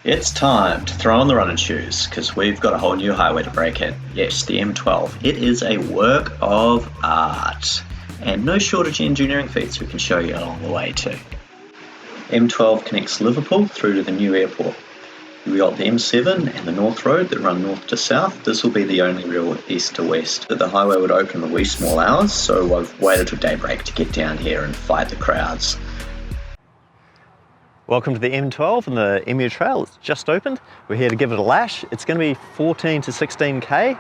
It's time to throw on the running shoes because we've got a whole new highway to break in. Yes, the M12. It is a work of art and no shortage of engineering feats we can show you along the way too. M12 connects Liverpool through to the new airport. We've got the M7 and the North Road that run north to south. This will be the only real east to west. But the highway would open in the wee small hours, so I've waited till daybreak to get down here and fight the crowds. Welcome to the M12 and the Emu Trail. It's just opened. We're here to give it a lash. It's going to be 14 to 16k,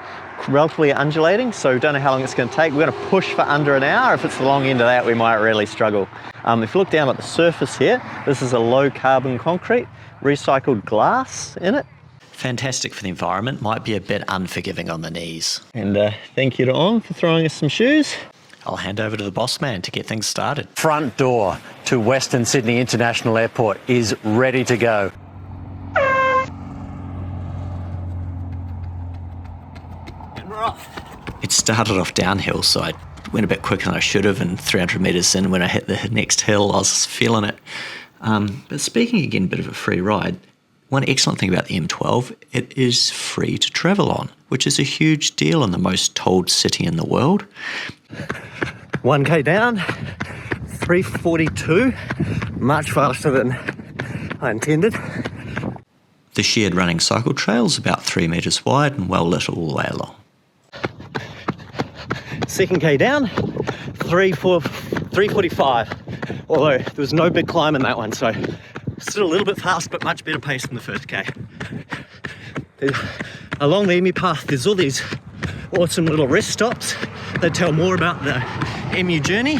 relatively undulating, so don't know how long it's going to take. We're going to push for under an hour. If it's the long end of that, we might really struggle. If you look down at the surface here, this is a low carbon concrete, recycled glass in it. Fantastic for the environment, might be a bit unforgiving on the knees. And thank you to On for throwing us some shoes. I'll hand over to the boss man to get things started. Front door to Western Sydney International Airport is ready to go. And we're off. It started off downhill, so I went a bit quicker than I should have, and 300 metres in when I hit the next hill, I was feeling it. But speaking again, a bit of a free ride, one excellent thing about the M12, it is free to travel on, which is a huge deal in the most tolled city in the world. 1k down, 3:42, much faster than I intended. The shared running cycle trail is about 3 metres wide and well lit all the way along. 2nd k down, 3:45, although there was no big climb in that one, so still a little bit fast, but much better pace than the first k. Along the Emu path, there's all these awesome little rest stops that tell more about the Emu journey.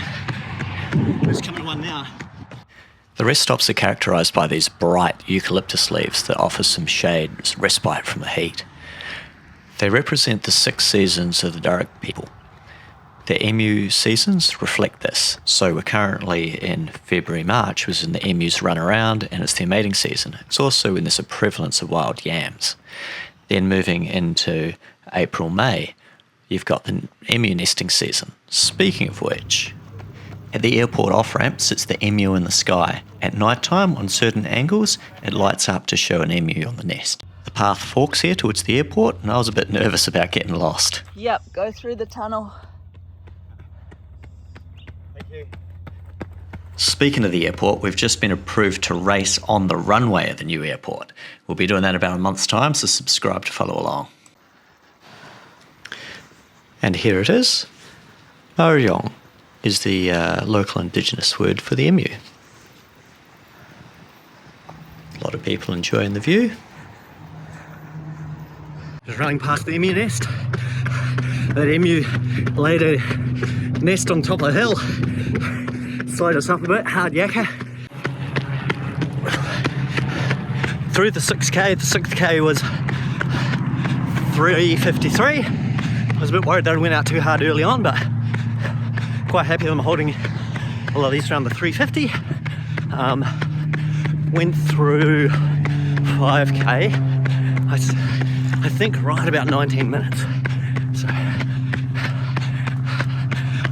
There's coming to one now. The rest stops are characterised by these bright eucalyptus leaves that offer some shade, respite from the heat. They represent the 6 seasons of the Dharug people. The Emu seasons reflect this. So we're currently in February, March, was when the emus run around and it's their mating season. It's also when there's a prevalence of wild yams. Then moving into April, May, you've got the emu nesting season. Speaking of which, at the airport off-ramp sits the emu in the sky. At night time, on certain angles, it lights up to show an emu on the nest. The path forks here towards the airport, and I was a bit nervous about getting lost. Yep, go through the tunnel. Thank you. Speaking of the airport, we've just been approved to race on the runway at the new airport. We'll be doing that in about a month's time, so subscribe to follow along. And here it is. Mariong is the local indigenous word for the emu. A lot of people enjoying the view. Just running past the emu nest. That emu laid a nest on top of the hill. Slowed us up a bit, hard yakka. Through the 6k, the 6th k was 3:53. I was a bit worried that I went out too hard early on, but quite happy that I'm holding a lot of these around the 3:50. Went through 5k, I think right about 19 minutes. So I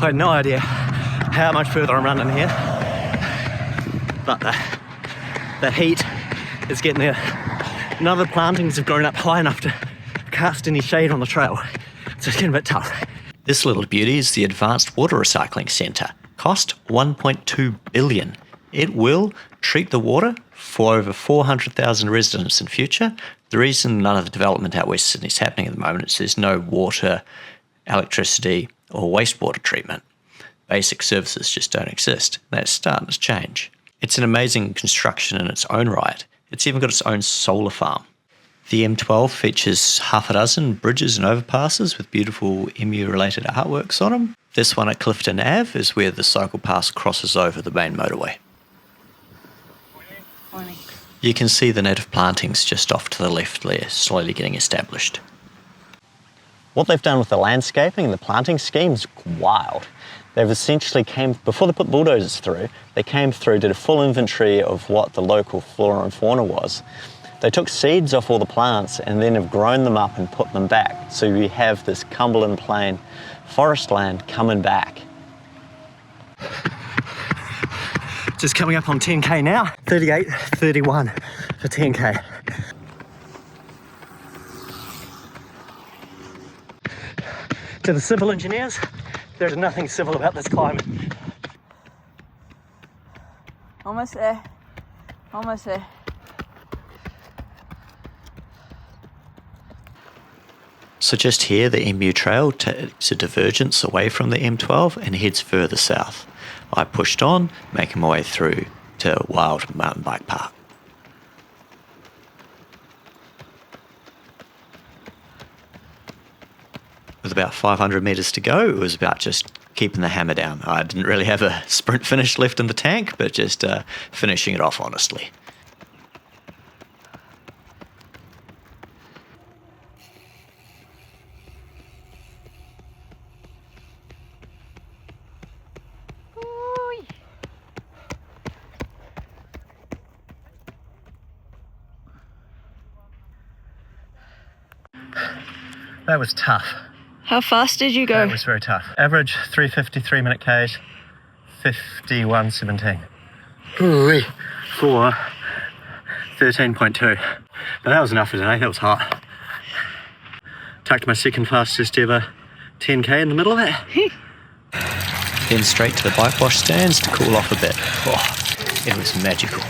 had no idea how much further I'm running here, but the heat is getting there. None of the plantings have grown up high enough to cast any shade on the trail, so it's getting a bit tough. This little beauty is the Advanced Water Recycling Centre. Cost $1.2 billion. It will treat the water for over 400,000 residents in future. The reason none of the development out West Sydney is happening at the moment is there's no water, electricity or wastewater treatment. Basic services just don't exist. That's starting to change. It's an amazing construction in its own right. It's even got its own solar farm. The M12 features half a dozen bridges and overpasses with beautiful emu-related artworks on them. This one at Clifton Ave is where the cycle pass crosses over the main motorway. Morning. You can see the native plantings just off to the left there, slowly getting established. What they've done with the landscaping and the planting scheme is wild. They've essentially before they put bulldozers through, they came through, did a full inventory of what the local flora and fauna was. They took seeds off all the plants and then have grown them up and put them back. So we have this Cumberland Plain forest land coming back. Just coming up on 10k now, 38, 31 for 10k. To the civil engineers, there is nothing civil about this climate. Almost there. Almost there. So just here, the Emu Trail takes a divergence away from the M12 and heads further south. I pushed on, making my way through to Wild Mountain Bike Park. With about 500 metres to go, it was about just keeping the hammer down. I didn't really have a sprint finish left in the tank, but just finishing it off honestly. That was tough. How fast did you go? That was very tough. Average 3:53 minute Ks, 51:17. Ooh-wee. For 13.2. But that was enough for today, that was hot. Tucked my second fastest ever 10k in the middle of that. Then straight to the bike wash stands to cool off a bit. Oh, it was magical.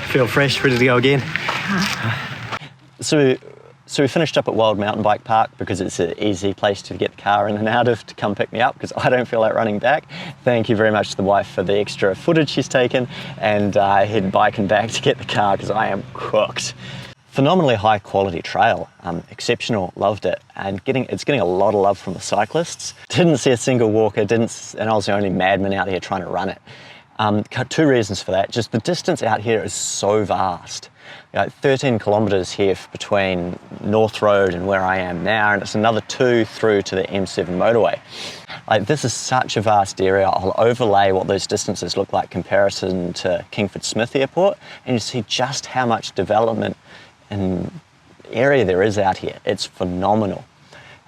Feel fresh, ready to go again. So we finished up at Wild Mountain Bike Park because it's an easy place to get the car in and out of to come pick me up because I don't feel like running back. Thank you very much to the wife for the extra footage she's taken, and I head biking back to get the car because I am cooked. Phenomenally high quality trail, exceptional, loved it, and it's getting a lot of love from the cyclists. Didn't see a single walker, and I was the only madman out here trying to run it. Two reasons for that. Just the distance out here is so vast. 13 kilometres here between North Road and where I am now, and it's another 2 through to the M7 Motorway. This is such a vast area. I'll overlay what those distances look like comparison to Kingford Smith Airport, and you see just how much development and area there is out here. It's phenomenal.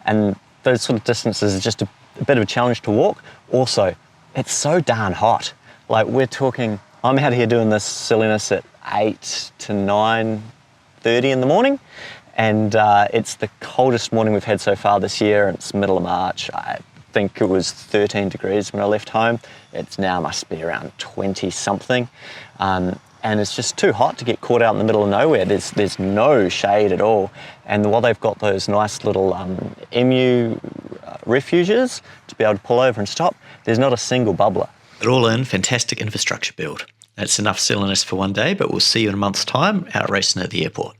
And those sort of distances are just a bit of a challenge to walk. Also, it's so darn hot. We're talking, I'm out here doing this silliness at 8 to 9:30 in the morning, and it's the coldest morning we've had so far this year. It's middle of March. I think it was 13 degrees when I left home. It's now must be around 20 something. And it's just too hot to get caught out in the middle of nowhere. There's no shade at all. And while they've got those nice little emu refuges to be able to pull over and stop, there's not a single bubbler. But all in, fantastic infrastructure build. That's enough silliness for one day, but we'll see you in a month's time out racing at the airport.